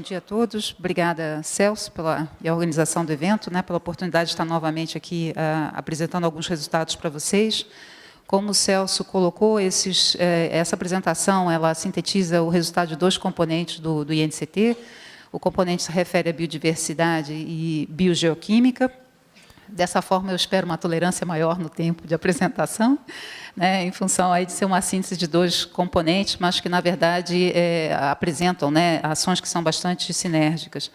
dia a todos. Obrigada, Celso, pela organização do evento, pela oportunidade de estar novamente aqui apresentando alguns resultados para vocês. Como o Celso colocou, essa apresentação ela sintetiza o resultado de dois componentes do INCT. O componente se refere à biodiversidade e biogeoquímica. Dessa forma, eu espero uma tolerância maior no tempo de apresentação, em função aí de ser uma síntese de dois componentes, mas que, na verdade, apresentam ações que são bastante sinérgicas.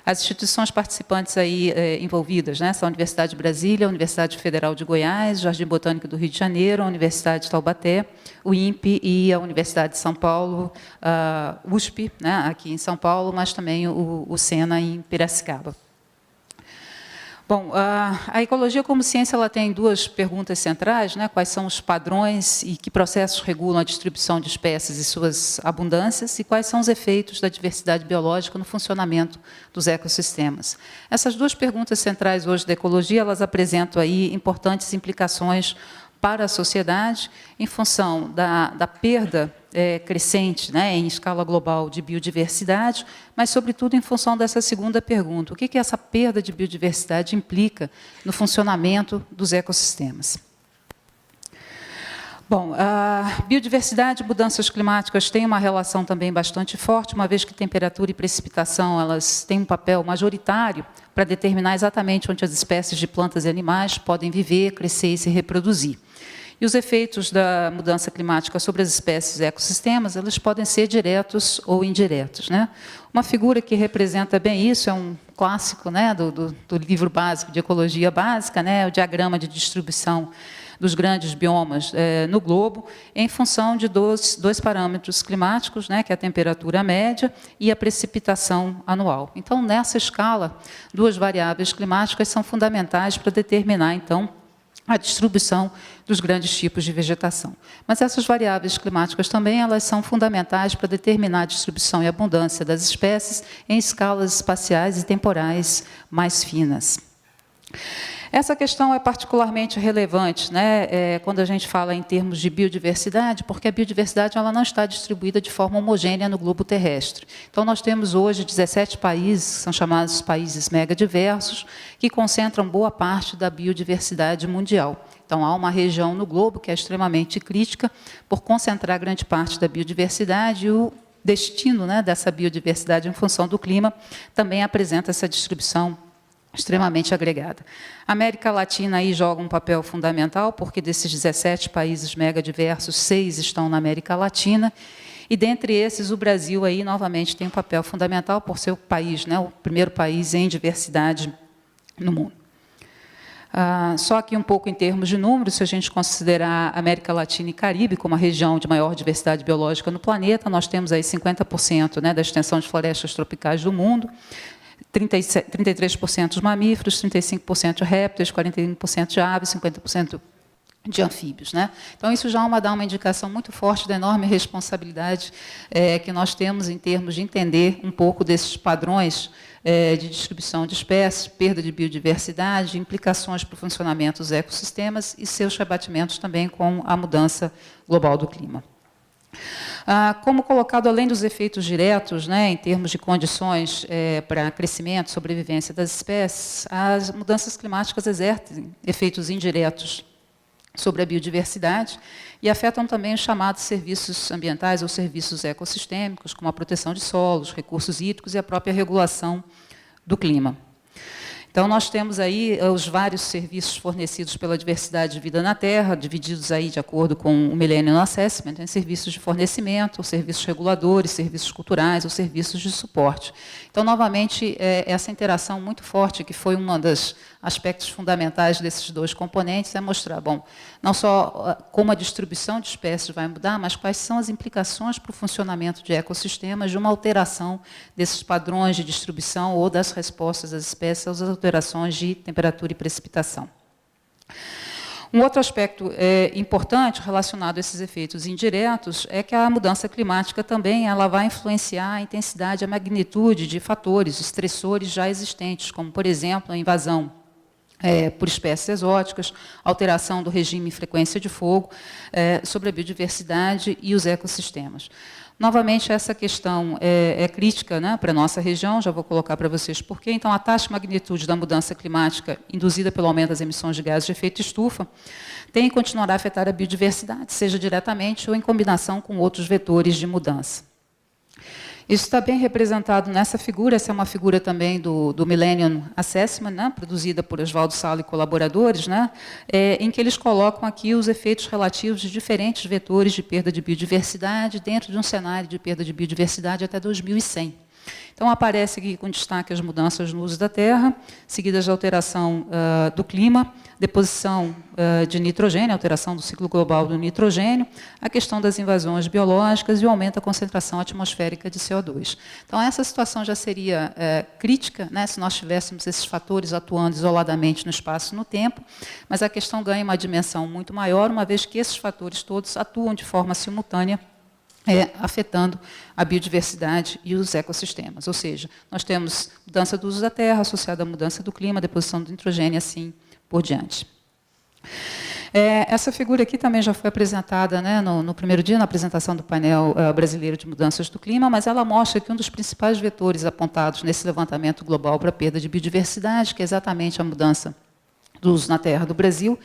As instituições participantes aí, envolvidas são a Universidade de Brasília, a Universidade Federal de Goiás, o Jardim Botânico do Rio de Janeiro, a Universidade de Taubaté, o INPE e a Universidade de São Paulo, a USP, aqui em São Paulo, mas também o SENA em Piracicaba. Bom, a ecologia como ciência ela tem duas perguntas centrais, quais são os padrões e que processos regulam a distribuição de espécies e suas abundâncias, e quais são os efeitos da diversidade biológica no funcionamento dos ecossistemas. Essas duas perguntas centrais hoje da ecologia, elas apresentam aí importantes implicações para a sociedade, em função da perda crescente em escala global de biodiversidade, mas, sobretudo, em função dessa segunda pergunta. O que essa perda de biodiversidade implica no funcionamento dos ecossistemas? Bom, a biodiversidade e mudanças climáticas têm uma relação também bastante forte, uma vez que temperatura e precipitação elas têm um papel majoritário para determinar exatamente onde as espécies de plantas e animais podem viver, crescer e se reproduzir. E os efeitos da mudança climática sobre as espécies e ecossistemas, eles podem ser diretos ou indiretos. Uma figura que representa bem isso é um clássico do livro básico de ecologia básica, o diagrama de distribuição dos grandes biomas no globo, em função de dois parâmetros climáticos, que é a temperatura média e a precipitação anual. Então, nessa escala, duas variáveis climáticas são fundamentais para determinar, então, a distribuição dos grandes tipos de vegetação. Mas essas variáveis climáticas também elas são fundamentais para determinar a distribuição e abundância das espécies em escalas espaciais e temporais mais finas. Essa questão é particularmente relevante quando a gente fala em termos de biodiversidade, porque a biodiversidade ela não está distribuída de forma homogênea no globo terrestre. Então, nós temos hoje 17 países, que são chamados países megadiversos, que concentram boa parte da biodiversidade mundial. Então, há uma região no globo que é extremamente crítica por concentrar grande parte da biodiversidade, e o destino dessa biodiversidade em função do clima também apresenta essa distribuição extremamente agregada. A América Latina aí joga um papel fundamental, porque desses 17 países megadiversos, 6 estão na América Latina, e dentre esses o Brasil aí novamente tem um papel fundamental por ser o país, o primeiro país em diversidade no mundo. Só que um pouco em termos de números, se a gente considerar a América Latina e Caribe como a região de maior diversidade biológica no planeta, nós temos aí 50% da extensão de florestas tropicais do mundo, 33% dos mamíferos, 35% de répteis, 41% de aves, 50% de anfíbios. Então, isso já dá uma indicação muito forte da enorme responsabilidade que nós temos em termos de entender um pouco desses padrões de distribuição de espécies, perda de biodiversidade, implicações para o funcionamento dos ecossistemas e seus rebatimentos também com a mudança global do clima. Como colocado, além dos efeitos diretos, em termos de condições para crescimento e sobrevivência das espécies, as mudanças climáticas exercem efeitos indiretos sobre a biodiversidade e afetam também os chamados serviços ambientais ou serviços ecossistêmicos, como a proteção de solos, recursos hídricos e a própria regulação do clima. Então, nós temos aí os vários serviços fornecidos pela diversidade de vida na Terra, divididos aí de acordo com o Millennium Assessment, em serviços de fornecimento, serviços reguladores, serviços culturais ou serviços de suporte. Então, novamente, essa interação muito forte, que foi um dos aspectos fundamentais desses dois componentes, é mostrar, bom, não só como a distribuição de espécies vai mudar, mas quais são as implicações para o funcionamento de ecossistemas de uma alteração desses padrões de distribuição ou das respostas das espécies às alterações de temperatura e precipitação. Um outro aspecto importante relacionado a esses efeitos indiretos é que a mudança climática também ela vai influenciar a intensidade e a magnitude de fatores estressores já existentes, como, por exemplo, a invasão por espécies exóticas, alteração do regime e frequência de fogo, sobre a biodiversidade e os ecossistemas. Novamente, essa questão é crítica, né, para a nossa região, já vou colocar para vocês por quê. Então, a taxa e magnitude da mudança climática induzida pelo aumento das emissões de gases de efeito estufa tem e continuará a afetar a biodiversidade, seja diretamente ou em combinação com outros vetores de mudança. Isso está bem representado nessa figura. Essa é uma figura também do Millennium Assessment, né, produzida por Oswaldo Sala e colaboradores, né, em que eles colocam aqui os efeitos relativos de diferentes vetores de perda de biodiversidade dentro de um cenário de perda de biodiversidade até 2100. Então, aparece aqui com destaque as mudanças no uso da terra, seguidas de alteração do clima, deposição de nitrogênio, alteração do ciclo global do nitrogênio, a questão das invasões biológicas e o aumento da concentração atmosférica de CO2. Então, essa situação já seria crítica, né, se nós tivéssemos esses fatores atuando isoladamente no espaço e no tempo, mas a questão ganha uma dimensão muito maior, uma vez que esses fatores todos atuam de forma simultânea, afetando a biodiversidade e os ecossistemas. Ou seja, nós temos mudança do uso da terra associada à mudança do clima, deposição do nitrogênio e assim por diante. Essa figura aqui também já foi apresentada, né, no primeiro dia, na apresentação do painel brasileiro de mudanças do clima, mas ela mostra que um dos principais vetores apontados nesse levantamento global para a perda de biodiversidade, que é exatamente a mudança do uso na terra do Brasil,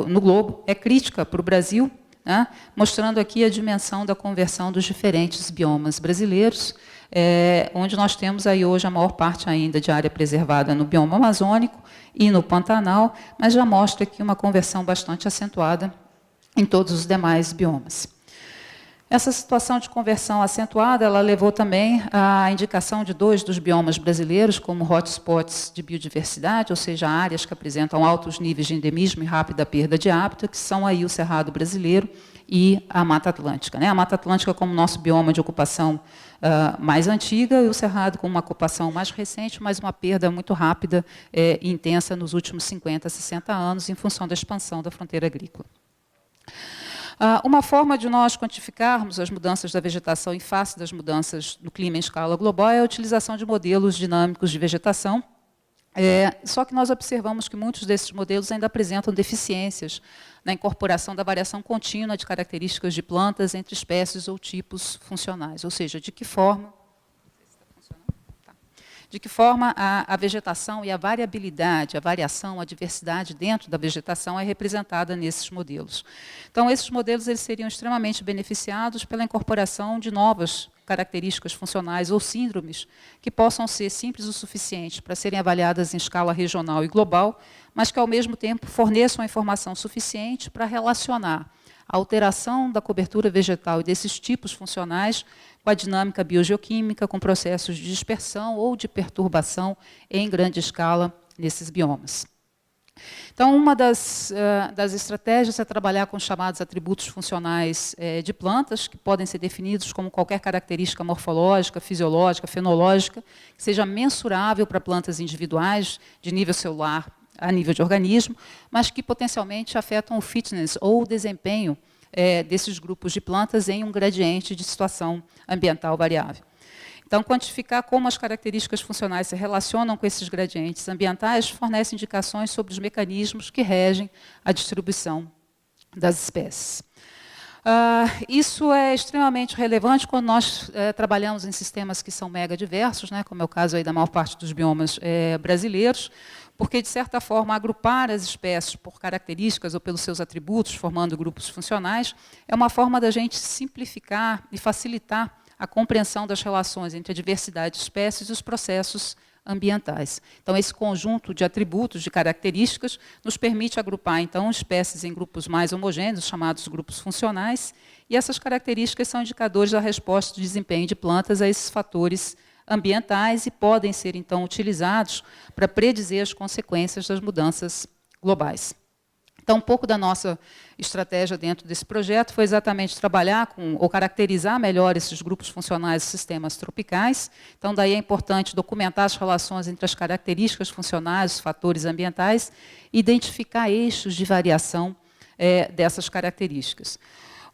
no globo, é crítica para o Brasil, né, mostrando aqui a dimensão da conversão dos diferentes biomas brasileiros, onde nós temos aí hoje a maior parte ainda de área preservada no bioma amazônico e no Pantanal, mas já mostra aqui uma conversão bastante acentuada em todos os demais biomas. Essa situação de conversão acentuada, ela levou também à indicação de 2 dos biomas brasileiros como hotspots de biodiversidade, ou seja, áreas que apresentam altos níveis de endemismo e rápida perda de hábitat, que são aí o Cerrado brasileiro e a Mata Atlântica, né? A Mata Atlântica como nosso bioma de ocupação mais antiga e o Cerrado como uma ocupação mais recente, mas uma perda muito rápida e intensa nos últimos 50, 60 anos, em função da expansão da fronteira agrícola. Uma forma de nós quantificarmos as mudanças da vegetação em face das mudanças do clima em escala global é a utilização de modelos dinâmicos de vegetação, só que nós observamos que muitos desses modelos ainda apresentam deficiências na incorporação da variação contínua de características de plantas entre espécies ou tipos funcionais, ou seja, de que forma a vegetação e a variabilidade, a variação, a diversidade dentro da vegetação é representada nesses modelos. Então, esses modelos eles seriam extremamente beneficiados pela incorporação de novas características funcionais ou síndromes que possam ser simples o suficiente para serem avaliadas em escala regional e global, mas que, ao mesmo tempo, forneçam a informação suficiente para relacionar a alteração da cobertura vegetal e desses tipos funcionais com a dinâmica biogeoquímica, com processos de dispersão ou de perturbação em grande escala nesses biomas. Então, uma das estratégias é trabalhar com os chamados atributos funcionais de plantas, que podem ser definidos como qualquer característica morfológica, fisiológica, fenológica, que seja mensurável para plantas individuais, de nível celular a nível de organismo, mas que potencialmente afetam o fitness ou o desempenho desses grupos de plantas em um gradiente de situação ambiental variável. Então, quantificar como as características funcionais se relacionam com esses gradientes ambientais fornece indicações sobre os mecanismos que regem a distribuição das espécies. Isso é extremamente relevante quando nós trabalhamos em sistemas que são mega diversos, né, como é o caso aí da maior parte dos biomas brasileiros, porque, de certa forma, agrupar as espécies por características ou pelos seus atributos, formando grupos funcionais, é uma forma da gente simplificar e facilitar a compreensão das relações entre a diversidade de espécies e os processos ambientais. Então, esse conjunto de atributos, de características, nos permite agrupar, então, espécies em grupos mais homogêneos, chamados grupos funcionais, e essas características são indicadores da resposta de desempenho de plantas a esses fatores ambientais e podem ser, então, utilizados para predizer as consequências das mudanças globais. Então, um pouco da nossa estratégia dentro desse projeto foi exatamente trabalhar com, ou caracterizar melhor esses grupos funcionais de sistemas tropicais. Então, daí é importante documentar as relações entre as características funcionais, os fatores ambientais, e identificar eixos de variação dessas características.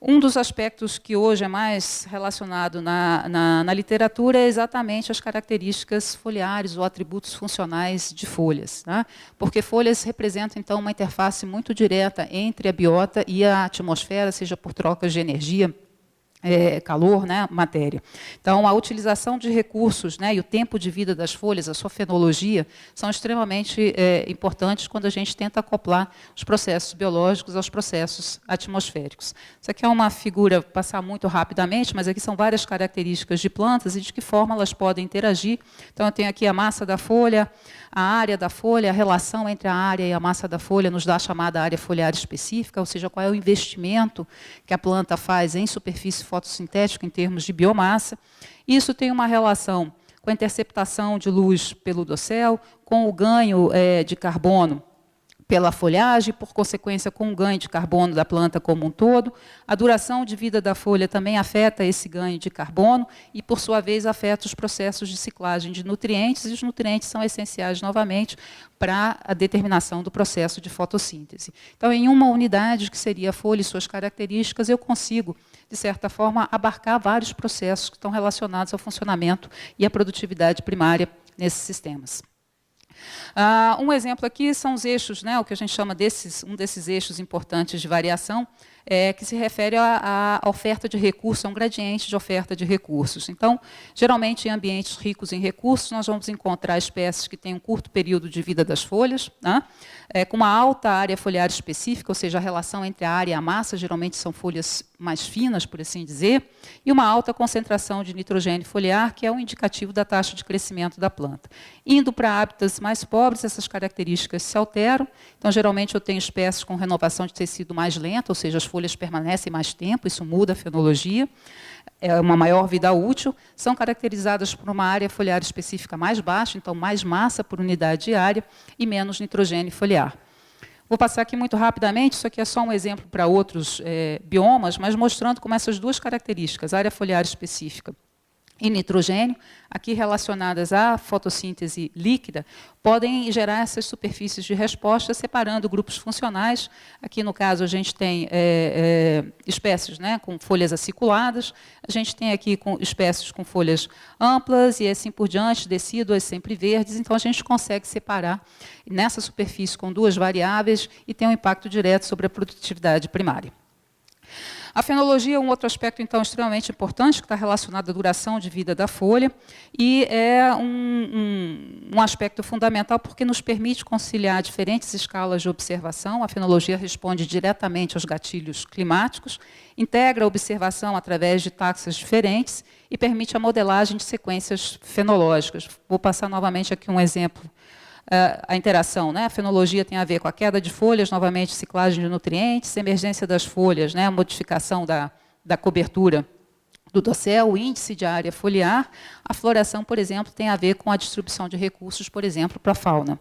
Um dos aspectos que hoje é mais relacionado na literatura é exatamente as características foliares ou atributos funcionais de folhas, tá? Porque folhas representam, então, uma interface muito direta entre a biota e a atmosfera, seja por trocas de energia, calor, né, matéria. Então, a utilização de recursos, né, e o tempo de vida das folhas, a sua fenologia, são extremamente importantes quando a gente tenta acoplar os processos biológicos aos processos atmosféricos. Isso aqui é uma figura, passar muito rapidamente, mas aqui são várias características de plantas e de que forma elas podem interagir. Então, eu tenho aqui a massa da folha, a área da folha, a relação entre a área e a massa da folha nos dá a chamada área foliar específica, ou seja, qual é o investimento que a planta faz em superfície fotossintética em termos de biomassa. Isso tem uma relação com a interceptação de luz pelo dossel, com o ganho de carbono pela folhagem, por consequência, com o ganho de carbono da planta como um todo. A duração de vida da folha também afeta esse ganho de carbono e, por sua vez, afeta os processos de ciclagem de nutrientes, e os nutrientes são essenciais, novamente, para a determinação do processo de fotossíntese. Então, em uma unidade, que seria a folha e suas características, eu consigo, de certa forma, abarcar vários processos que estão relacionados ao funcionamento e à produtividade primária nesses sistemas. Um exemplo aqui são os eixos, né, o que a gente chama um desses eixos importantes de variação, que se refere à oferta de recursos, a um gradiente de oferta de recursos. Então, geralmente, em ambientes ricos em recursos, nós vamos encontrar espécies que têm um curto período de vida das folhas, né, com uma alta área foliar específica, ou seja, a relação entre a área e a massa, geralmente são folhas mais finas, por assim dizer, e uma alta concentração de nitrogênio foliar, que é um indicativo da taxa de crescimento da planta. Indo para hábitats mais pobres, essas características se alteram. Então, geralmente, eu tenho espécies com renovação de tecido mais lenta, ou seja, as folhas permanecem mais tempo, isso muda a fenologia, é uma maior vida útil, são caracterizadas por uma área foliar específica mais baixa, então mais massa por unidade de área e menos nitrogênio foliar. Vou passar aqui muito rapidamente, isso aqui é só um exemplo para outros biomas, mas mostrando como essas duas características, área foliar específica e nitrogênio, aqui relacionadas à fotossíntese líquida, podem gerar essas superfícies de resposta, separando grupos funcionais. Aqui, no caso, a gente tem espécies, né, com folhas aciculadas, a gente tem aqui espécies com folhas amplas e assim por diante, decíduas sempre verdes, então a gente consegue separar nessa superfície com duas variáveis e tem um impacto direto sobre a produtividade primária. A fenologia é um outro aspecto, então, extremamente importante, que está relacionado à duração de vida da folha, e é um aspecto fundamental porque nos permite conciliar diferentes escalas de observação. A fenologia responde diretamente aos gatilhos climáticos, integra a observação através de taxas diferentes e permite a modelagem de sequências fenológicas. Vou passar novamente aqui um exemplo. A interação, né? A fenologia tem a ver com a queda de folhas, novamente ciclagem de nutrientes, emergência das folhas, né? A modificação da cobertura do dossel, o índice de área foliar. A floração, por exemplo, tem a ver com a distribuição de recursos, por exemplo, para a fauna.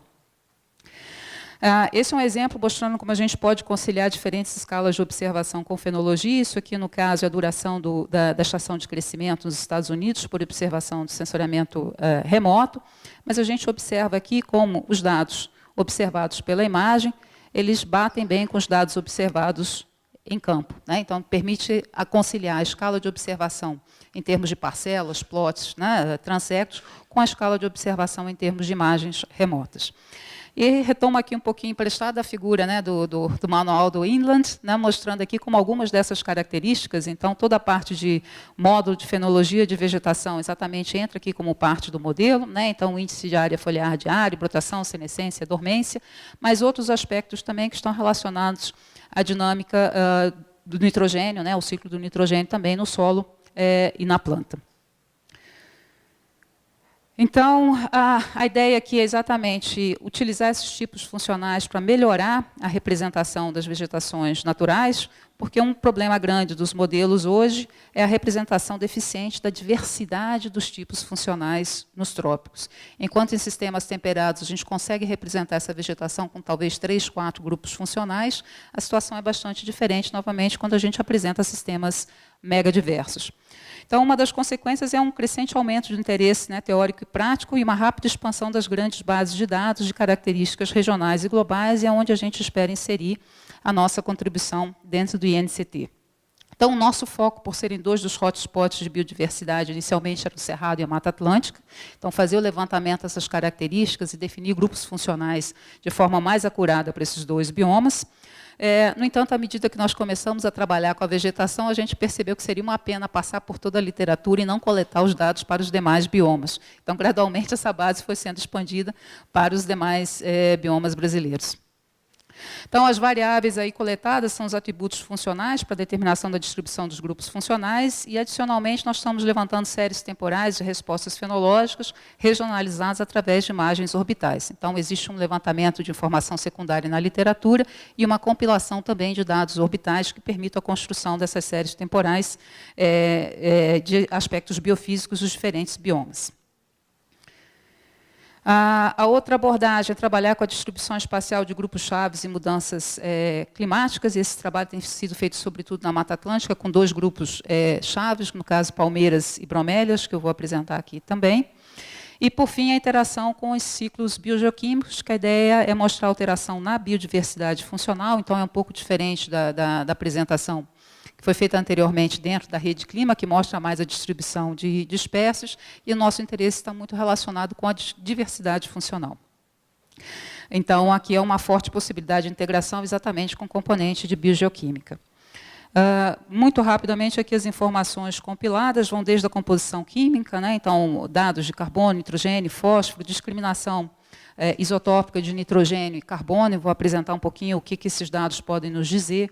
Esse é um exemplo mostrando como a gente pode conciliar diferentes escalas de observação com fenologia. Isso aqui, no caso, é a duração da estação de crescimento nos Estados Unidos por observação de sensoriamento remoto. Mas a gente observa aqui como os dados observados pela imagem, eles batem bem com os dados observados em campo, né? Então, permite conciliar a escala de observação em termos de parcelas, plots, né, transectos, com a escala de observação em termos de imagens remotas. E retomo aqui um pouquinho emprestada a figura, né, do manual do Inland, né, mostrando aqui como algumas dessas características, então toda a parte de módulo de fenologia de vegetação exatamente entra aqui como parte do modelo, né, então o índice de área foliar diária, brotação, senescência, dormência, mas outros aspectos também que estão relacionados à dinâmica do nitrogênio, né, o ciclo do nitrogênio também no solo e na planta. Então, a ideia aqui é exatamente utilizar esses tipos funcionais para melhorar a representação das vegetações naturais, porque um problema grande dos modelos hoje é a representação deficiente da diversidade dos tipos funcionais nos trópicos. Enquanto em sistemas temperados a gente consegue representar essa vegetação com talvez 3, 4 grupos funcionais, a situação é bastante diferente, novamente, quando a gente apresenta sistemas megadiversos. Então, uma das consequências é um crescente aumento de interesse, né, teórico e prático e uma rápida expansão das grandes bases de dados de características regionais e globais, e é onde a gente espera inserir a nossa contribuição dentro do INCT. Então, o nosso foco, por serem 2 dos hotspots de biodiversidade, inicialmente era o Cerrado e a Mata Atlântica. Então, fazer o levantamento dessas características e definir grupos funcionais de forma mais acurada para esses 2 biomas. No entanto, à medida que nós começamos a trabalhar com a vegetação, a gente percebeu que seria uma pena passar por toda a literatura e não coletar os dados para os demais biomas. Então, gradualmente, essa base foi sendo expandida para os demais biomas brasileiros. Então, as variáveis aí coletadas são os atributos funcionais para a determinação da distribuição dos grupos funcionais e, adicionalmente, nós estamos levantando séries temporais de respostas fenológicas regionalizadas através de imagens orbitais. Então, existe um levantamento de informação secundária na literatura e uma compilação também de dados orbitais que permitam a construção dessas séries temporais de aspectos biofísicos dos diferentes biomas. A outra abordagem é trabalhar com a distribuição espacial de grupos chaves e mudanças climáticas, e esse trabalho tem sido feito, sobretudo, na Mata Atlântica, com 2 grupos chaves, no caso, palmeiras e bromélias, que eu vou apresentar aqui também. E, por fim, a interação com os ciclos biogeoquímicos, que a ideia é mostrar alteração na biodiversidade funcional, então é um pouco diferente da apresentação que foi feita anteriormente dentro da rede clima, que mostra mais a distribuição de espécies, e o nosso interesse está muito relacionado com a diversidade funcional. Então, aqui é uma forte possibilidade de integração exatamente com o componente de biogeoquímica. Muito rapidamente, aqui as informações compiladas vão desde a composição química, né? Então, dados de carbono, nitrogênio, fósforo, discriminação isotópica de nitrogênio e carbono. Eu vou apresentar um pouquinho o que esses dados podem nos dizer.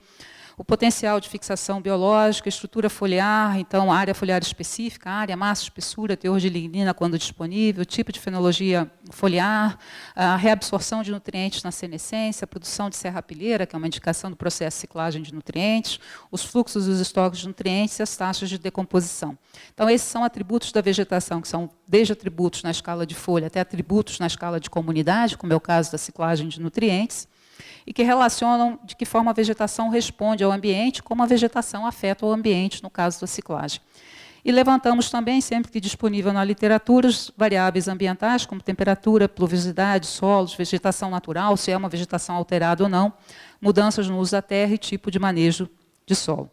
O potencial de fixação biológica, estrutura foliar, então área foliar específica, área, massa, espessura, teor de lignina quando disponível, tipo de fenologia foliar, a reabsorção de nutrientes na senescência, a produção de serrapilheira, que é uma indicação do processo de ciclagem de nutrientes, os fluxos dos estoques de nutrientes e as taxas de decomposição. Então, esses são atributos da vegetação, que são desde atributos na escala de folha até atributos na escala de comunidade, como é o caso da ciclagem de nutrientes, e que relacionam de que forma a vegetação responde ao ambiente, como a vegetação afeta o ambiente, no caso da ciclagem. E levantamos também, sempre que disponível na literatura, as variáveis ambientais, como temperatura, pluviosidade, solos, vegetação natural, se é uma vegetação alterada ou não, mudanças no uso da terra e tipo de manejo de solo.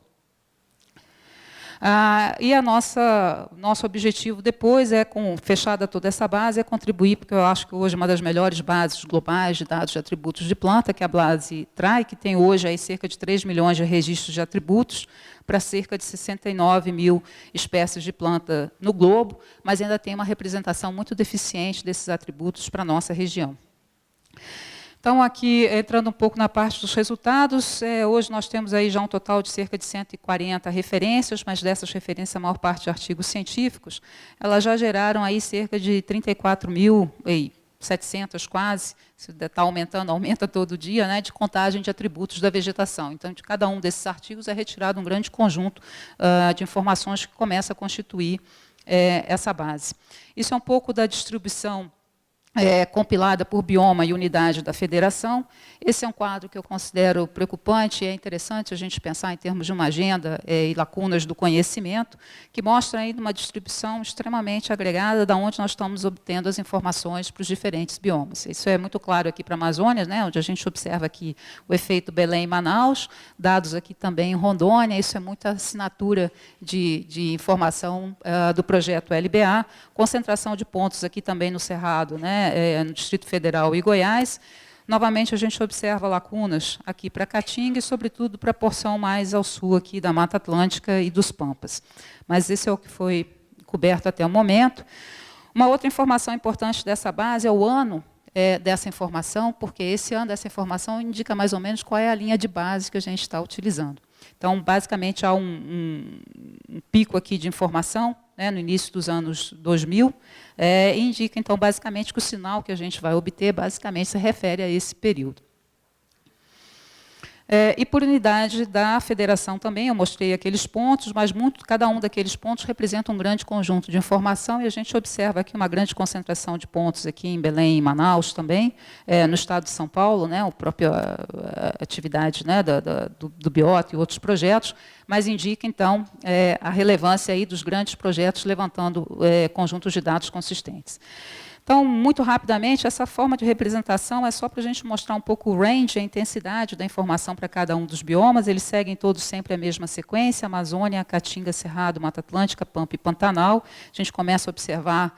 E nosso objetivo depois fechada toda essa base, é contribuir, porque eu acho que hoje uma das melhores bases globais de dados de atributos de planta, que é a base TRAI, que tem hoje aí cerca de 3 milhões de registros de atributos para cerca de 69 mil espécies de planta no globo, mas ainda tem uma representação muito deficiente desses atributos para a nossa região. Então, aqui, entrando um pouco na parte dos resultados, hoje nós temos aí já um total de cerca de 140 referências, mas dessas referências, a maior parte de artigos científicos, elas já geraram aí cerca de 34.700 quase, se está aumentando, aumenta todo dia, né, de contagem de atributos da vegetação. Então, de cada um desses artigos é retirado um grande conjunto de informações que começa a constituir essa base. Isso é um pouco da distribuição compilada por bioma e unidade da federação. Esse é um quadro que eu considero preocupante, e é interessante a gente pensar em termos de uma agenda e lacunas do conhecimento, que mostra ainda uma distribuição extremamente agregada de onde nós estamos obtendo as informações para os diferentes biomas. Isso é muito claro aqui para a Amazônia, né, onde a gente observa aqui o efeito Belém e Manaus, dados aqui também em Rondônia, isso é muita assinatura de informação do projeto LBA, concentração de pontos aqui também no Cerrado, né, no Distrito Federal e Goiás. Novamente, a gente observa lacunas aqui para Caatinga e, sobretudo, para a porção mais ao sul aqui da Mata Atlântica e dos Pampas. Mas esse é o que foi coberto até o momento. Uma outra informação importante dessa base é o ano dessa informação, porque esse ano dessa informação indica mais ou menos qual é a linha de base que a gente está utilizando. Então, basicamente, há um pico aqui de informação, né, no início dos anos 2000, e indica, então, basicamente, que o sinal que a gente vai obter, basicamente, se refere a esse período. E por unidade da federação também, eu mostrei aqueles pontos, mas cada um daqueles pontos representa um grande conjunto de informação, e a gente observa aqui uma grande concentração de pontos aqui em Belém e Manaus também, no estado de São Paulo, né, a própria atividade, né, do Biota e outros projetos, mas indica, então, a relevância aí dos grandes projetos levantando conjuntos de dados consistentes. Então, muito rapidamente, essa forma de representação é só para a gente mostrar um pouco o range, a intensidade da informação para cada um dos biomas. Eles seguem todos sempre a mesma sequência: Amazônia, Caatinga, Cerrado, Mata Atlântica, Pampa e Pantanal. A gente começa a observar,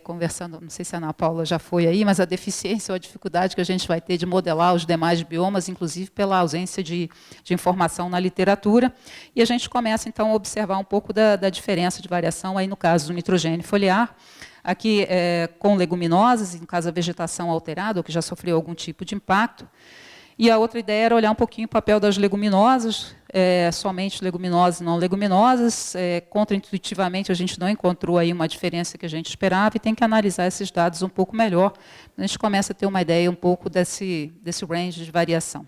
conversando, não sei se a Ana Paula já foi aí, mas a deficiência ou a dificuldade que a gente vai ter de modelar os demais biomas, inclusive pela ausência de informação na literatura. E a gente começa, então, a observar um pouco da diferença de variação, aí no caso do nitrogênio foliar, aqui com leguminosas, no caso a vegetação alterada, ou que já sofreu algum tipo de impacto. E a outra ideia era olhar um pouquinho o papel das leguminosas, somente leguminosas e não leguminosas. Contraintuitivamente, a gente não encontrou aí uma diferença que a gente esperava, e tem que analisar esses dados um pouco melhor. A gente começa a ter uma ideia um pouco desse range de variação.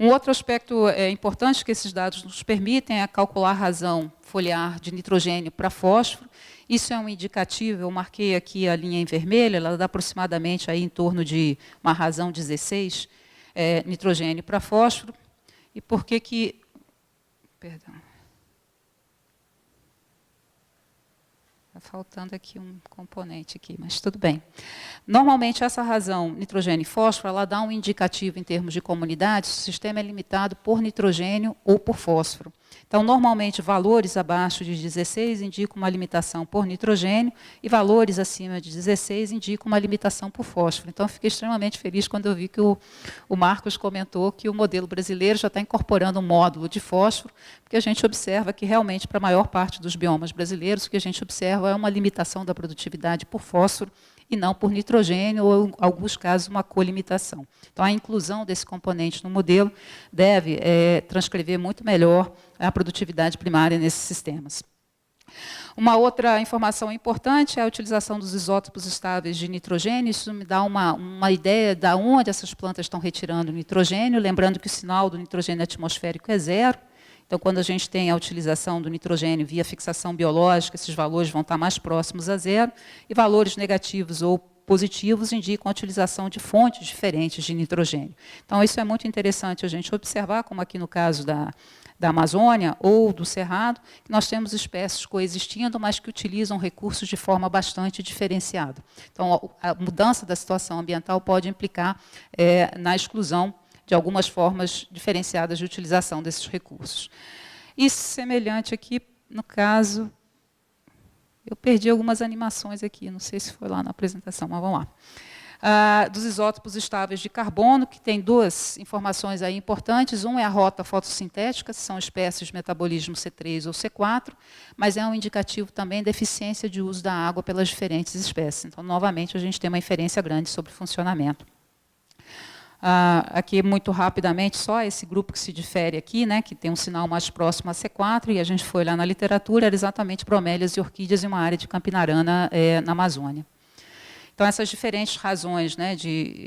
Um outro aspecto importante que esses dados nos permitem é calcular a razão foliar de nitrogênio para fósforo. Isso é um indicativo, eu marquei aqui a linha em vermelho, ela dá aproximadamente aí em torno de uma razão 16 nitrogênio para fósforo. E por que que... Perdão. Está faltando aqui um componente aqui, mas tudo bem. Normalmente, essa razão nitrogênio e fósforo, ela dá um indicativo em termos de comunidade se o sistema é limitado por nitrogênio ou por fósforo. Então, normalmente, valores abaixo de 16 indicam uma limitação por nitrogênio e valores acima de 16 indicam uma limitação por fósforo. Então, eu fiquei extremamente feliz quando eu vi que o Marcos comentou que o modelo brasileiro já está incorporando um módulo de fósforo, porque a gente observa que, realmente, para a maior parte dos biomas brasileiros, o que a gente observa é uma limitação da produtividade por fósforo e não por nitrogênio, ou, em alguns casos, uma colimitação. Então, a inclusão desse componente no modelo deve transcrever muito melhor a produtividade primária nesses sistemas. Uma outra informação importante é a utilização dos isótopos estáveis de nitrogênio. Isso me dá uma ideia de onde essas plantas estão retirando nitrogênio, lembrando que o sinal do nitrogênio atmosférico é zero. Então, quando a gente tem a utilização do nitrogênio via fixação biológica, esses valores vão estar mais próximos a zero, e valores negativos ou positivos indicam a utilização de fontes diferentes de nitrogênio. Então, isso é muito interessante a gente observar, como aqui no caso da Amazônia ou do Cerrado, que nós temos espécies coexistindo, mas que utilizam recursos de forma bastante diferenciada. Então, a mudança da situação ambiental pode implicar na exclusão de algumas formas diferenciadas de utilização desses recursos. E semelhante aqui, no caso, eu perdi algumas animações aqui, não sei se foi lá na apresentação, mas vamos lá. Dos isótopos estáveis de carbono, que tem duas informações aí importantes. Um é a rota fotossintética, se são espécies de metabolismo C3 ou C4, mas é um indicativo também da eficiência de uso da água pelas diferentes espécies. Então, novamente, a gente tem uma inferência grande sobre o funcionamento. Aqui, muito rapidamente, só esse grupo que se difere aqui, né, que tem um sinal mais próximo a C4, e a gente foi lá na literatura, era exatamente bromélias e orquídeas em uma área de Campinarana, na Amazônia. Então, essas diferentes razões, né,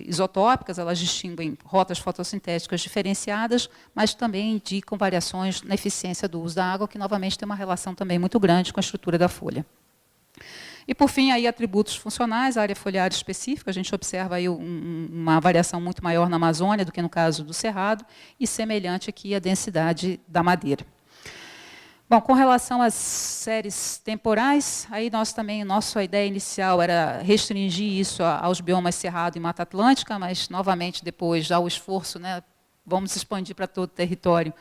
isotópicas, elas distinguem rotas fotossintéticas diferenciadas, mas também indicam variações na eficiência do uso da água, que, novamente, tem uma relação também muito grande com a estrutura da folha. E, por fim, aí, atributos funcionais, a área foliar específica, a gente observa aí uma variação muito maior na Amazônia do que no caso do Cerrado, e semelhante aqui à densidade da madeira. Bom, com relação às séries temporais, aí nós também, nossa ideia inicial era restringir isso aos biomas Cerrado e Mata Atlântica, mas, novamente, depois, já o esforço, né, vamos expandir para todo o território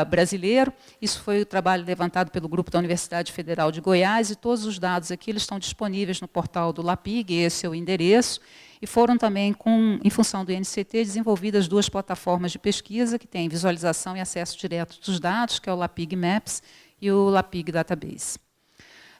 brasileiro. Isso foi o trabalho levantado pelo grupo da Universidade Federal de Goiás, e todos os dados aqui eles estão disponíveis no portal do LAPIG, esse é o endereço, e foram também, em função do INCT, desenvolvidas duas plataformas de pesquisa que têm visualização e acesso direto dos dados, que é o LAPIG Maps e o LAPIG Database.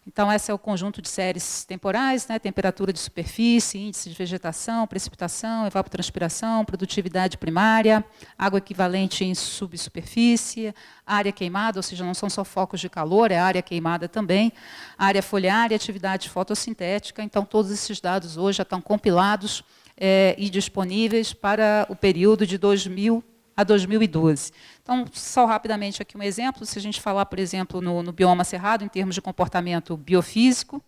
Então, esse é o conjunto de séries temporais, né, temperatura de superfície, índice de vegetação, precipitação, evapotranspiração, produtividade primária, água equivalente em subsuperfície, área queimada, ou seja, não são só focos de calor, é área queimada também, área foliar e atividade fotossintética. Então, todos esses dados hoje já estão compilados e disponíveis para o período de 2000 a 2012. Então, só rapidamente aqui um exemplo, se a gente falar, por exemplo, no bioma Cerrado, em termos de comportamento biofísico,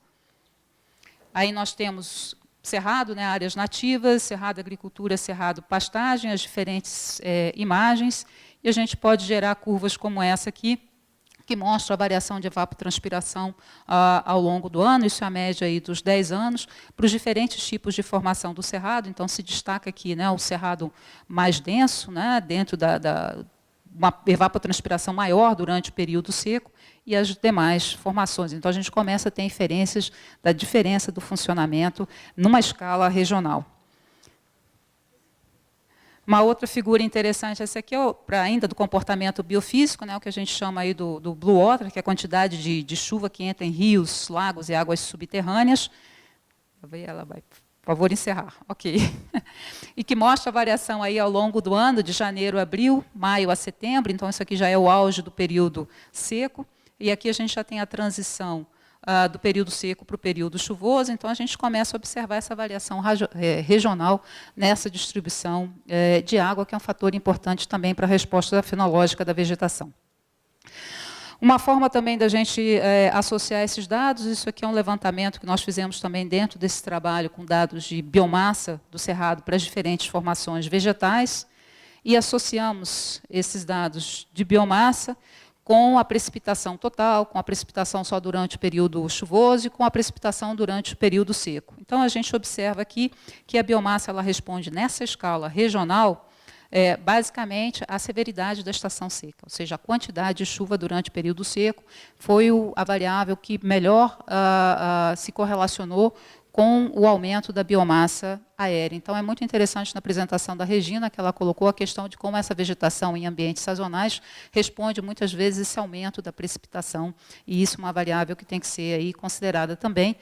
aí nós temos Cerrado, né, áreas nativas, Cerrado agricultura, Cerrado pastagem, as diferentes imagens, e a gente pode gerar curvas como essa aqui, que mostra a variação de evapotranspiração ao longo do ano, isso é a média aí dos 10 anos, para os diferentes tipos de formação do cerrado. Então, se destaca aqui, né, o cerrado mais denso, né, dentro uma evapotranspiração maior durante o período seco, e as demais formações. Então, a gente começa a ter inferências da diferença do funcionamento numa escala regional. Uma outra figura interessante, essa aqui, ainda do comportamento biofísico, né, o que a gente chama aí do blue water, que é a quantidade de chuva que entra em rios, lagos e águas subterrâneas. Ela vai, por favor, encerrar. Ok. E que mostra a variação aí ao longo do ano, de janeiro a abril, maio a setembro. Então, isso aqui já é o auge do período seco. E aqui a gente já tem a transição do período seco para o período chuvoso, então a gente começa a observar essa variação regional nessa distribuição de água, que é um fator importante também para a resposta fenológica da vegetação. Uma forma também da gente associar esses dados, isso aqui é um levantamento que nós fizemos também dentro desse trabalho com dados de biomassa do cerrado para as diferentes formações vegetais, e associamos esses dados de biomassa com a precipitação total, com a precipitação só durante o período chuvoso e com a precipitação durante o período seco. Então, a gente observa aqui que a biomassa ela responde, nessa escala regional, basicamente à severidade da estação seca, ou seja, a quantidade de chuva durante o período seco foi a variável que melhor se correlacionou com o aumento da biomassa aérea. Então, é muito interessante na apresentação da Regina, que ela colocou a questão de como essa vegetação em ambientes sazonais responde muitas vezes esse aumento da precipitação, e isso é uma variável que tem que ser aí considerada também,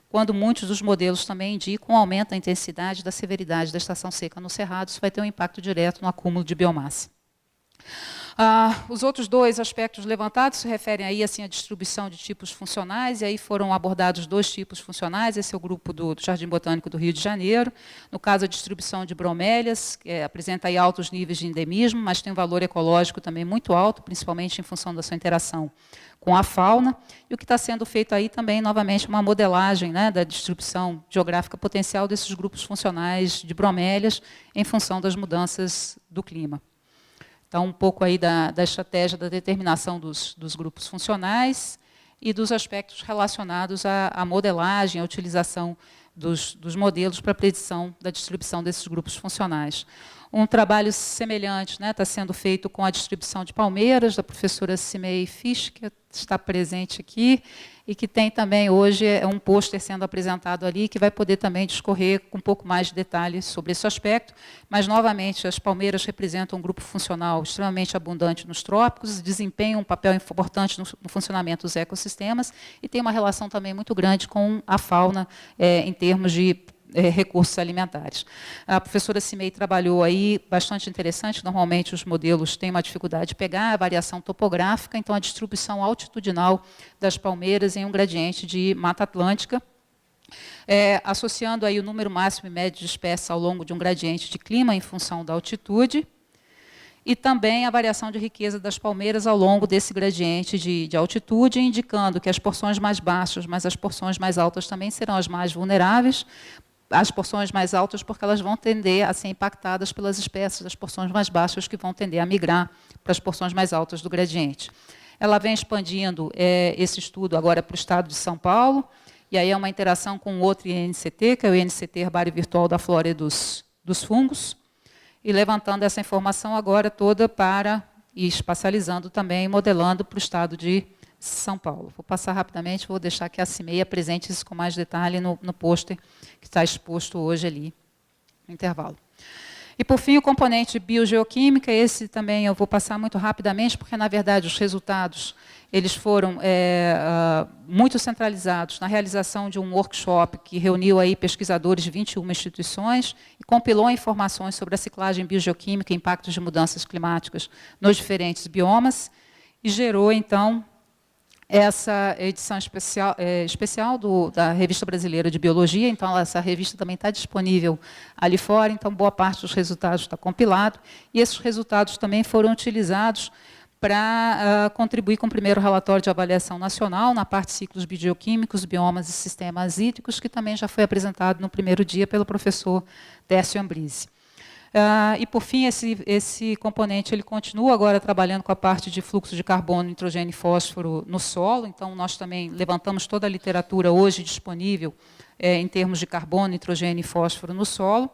quando muitos dos modelos também indicam um aumento da intensidade e da severidade da estação seca no cerrado, isso vai ter um impacto direto no acúmulo de biomassa. Os outros dois aspectos levantados se referem aí, assim, à distribuição de tipos funcionais, e aí foram abordados 2 tipos funcionais, esse é o grupo do Jardim Botânico do Rio de Janeiro, no caso a distribuição de bromélias, que apresenta aí altos níveis de endemismo, mas tem um valor ecológico também muito alto, principalmente em função da sua interação com a fauna, e o que está sendo feito aí também, novamente, uma modelagem, né, da distribuição geográfica potencial desses grupos funcionais de bromélias em função das mudanças do clima. Então, um pouco aí da estratégia da determinação dos grupos funcionais e dos aspectos relacionados à modelagem, à utilização dos modelos para a predição da distribuição desses grupos funcionais. Um trabalho semelhante, né, está sendo feito com a distribuição de palmeiras, da professora Cimei Fisch, que está presente aqui, e que tem também hoje um pôster sendo apresentado ali, que vai poder também discorrer com um pouco mais de detalhes sobre esse aspecto, mas, novamente, as palmeiras representam um grupo funcional extremamente abundante nos trópicos, desempenham um papel importante no funcionamento dos ecossistemas e tem uma relação também muito grande com a fauna em termos de recursos alimentares. A professora Cimei trabalhou aí bastante interessante, normalmente os modelos têm uma dificuldade de pegar a variação topográfica, então a distribuição altitudinal das palmeiras em um gradiente de Mata Atlântica, associando aí o número máximo e médio de espécies ao longo de um gradiente de clima em função da altitude, e também a variação de riqueza das palmeiras ao longo desse gradiente de altitude, indicando que as porções mais baixas, mas as porções mais altas também serão as mais vulneráveis, as porções mais altas porque elas vão tender a ser impactadas pelas espécies das porções mais baixas que vão tender a migrar para as porções mais altas do gradiente. Ela vem expandindo esse estudo agora para o estado de São Paulo, e aí é uma interação com outro INCT, que é o INCT Herbário Virtual da Flora e dos Fungos, e levantando essa informação agora toda para, e espacializando também, modelando para o estado de São Paulo. Vou passar rapidamente, vou deixar que a Cimei apresente isso com mais detalhe no pôster que está exposto hoje ali, no intervalo. E, por fim, o componente biogeoquímica, esse também eu vou passar muito rapidamente, porque, na verdade, os resultados eles foram muito centralizados na realização de um workshop que reuniu aí pesquisadores de 21 instituições e compilou informações sobre a ciclagem biogeoquímica e impactos de mudanças climáticas nos diferentes biomas e gerou, então, essa edição especial da Revista Brasileira de Biologia. Então, essa revista também está disponível ali fora, então boa parte dos resultados está compilado, e esses resultados também foram utilizados para contribuir com o primeiro relatório de avaliação nacional na parte de ciclos bioquímicos, biomas e sistemas hídricos, que também já foi apresentado no primeiro dia pelo professor Décio Ambrise. E, por fim, esse componente ele continua agora trabalhando com a parte de fluxo de carbono, nitrogênio e fósforo no solo. Então, nós também levantamos toda a literatura hoje disponível em termos de carbono, nitrogênio e fósforo no solo.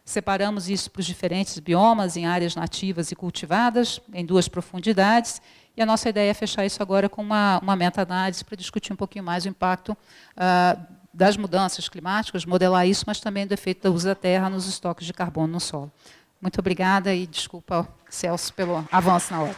Separamos isso para os diferentes biomas, em áreas nativas e cultivadas, em 2 profundidades. E a nossa ideia é fechar isso agora com uma meta-análise para discutir um pouquinho mais o impacto das mudanças climáticas, modelar isso, mas também do efeito do uso da terra nos estoques de carbono no solo. Muito obrigada e desculpa, Celso, pelo avanço na hora.